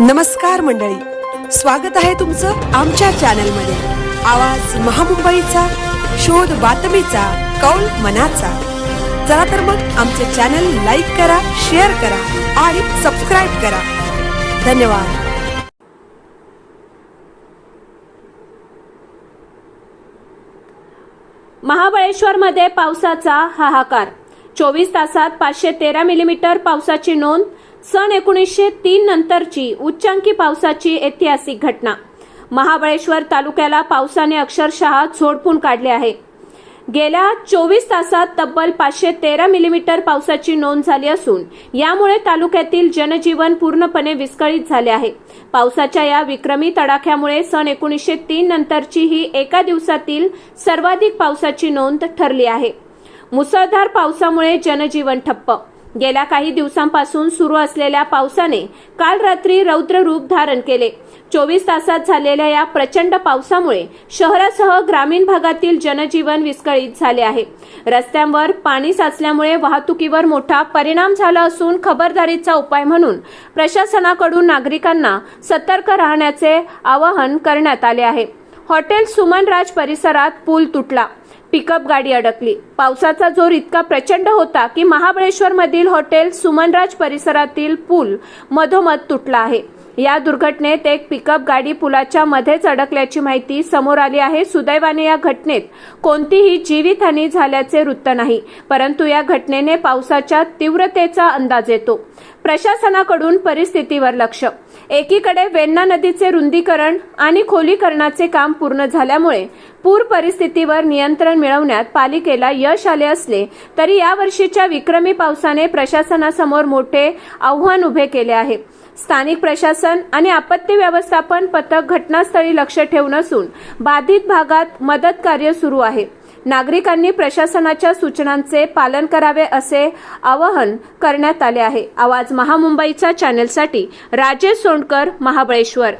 नमस्कार मंडळी, स्वागत आहे तुमचं आमच्या चॅनलमध्ये। आवाज महामुंबईचा, शोध बातमीचा, कौल मनाचा। चला तर मग आमचे चॅनल लाईक करा, शेअर करा आणि सबस्क्राइब करा। धन्यवाद। महाबळेश्वरमध्ये पावसाचा हाहाकार। 24 तासात 513 मिलीमीटर पावसाची नोंद। सन 1903 नंतरची उच्चांकी पावसाची ऐतिहासिक घटना। महाबळेश्वर तालुक्याला पावसाने अक्षरशः झोडपून काढले आहे। गेल्या 24 तासात तब्बल 513 मिलीमीटर पावसाची नोंद झाली असून यामुळे तालुक्यातील जनजीवन पूर्णपणे विस्कळीत झाले आहे। पावसाच्या या विक्रमी तडाख्यामुळे सन 1903 नंतरची ही एका दिवसातील सर्वाधिक पावसाची नोंद ठरली आहे। मुसळधार पावसामुळे जनजीवन ठप्प। गेल्या काही दिवसांपासून सुरू असलेल्या पावसाने काल रात्री रौद्र रूप धारण केले। 24 तासात झालेल्या या प्रचंड पावसामुळे शहरासह ग्रामीण भागातील जनजीवन विस्कळीत झाले आहे। रस्त्यांवर पाणी साचल्यामुळे वाहतुकीवर मोठा परिणाम झाला असून खबरदारीचा उपाय म्हणून प्रशासनाकडून नागरिकांना सतर्क राहण्याचे आवाहन करण्यात आले आहे। हॉटेल सुमनराज परिसरात पूल तुटला, पिकअप गाडी अडकली। पावसाचा जोर इतका प्रचंड होता की महाबळेश्वरमधील हॉटेल सुमनराज परिसरातील पूल मधोमध तुटला आहे। या दुर्घटनेत एक पिकअप गाडी पुलाच्या मध्येच अडकल्याची माहिती समोर आली आहे। सुदैवाने या घटनेत कोणतीही जीवितहानी झाल्याचे वृत्त नाही, परंतु या घटनेने पावसाच्या तीव्रतेचा अंदाज येतो। प्रशासनाकडून परिस्थितीवर लक्ष। एकीकडे वेण्णा नदीचे रुंदीकरण आणि खोलीकरणाचे काम पूर्ण झाल्यामुळे पूर परिस्थितीवर नियंत्रण मिळवण्यात पालिकेला यश आले असले तरी यावर्षीच्या विक्रमी पावसाने प्रशासनासमोर मोठे आव्हान उभे केले आहे। स्थानिक प्रशासन आणि आपत्ती व्यवस्थापन पथक घटनास्थळी लक्ष ठेवून असून बाधित भागात मदत कार्य सुरू आहे। नागरिकांनी प्रशासनाच्या सूचनांचे पालन करावे असे आवाहन करण्यात आले आहे। आवाज महामुंबईचा चॅनलसाठी राजेश सोंडकर, महाबळेश्वर।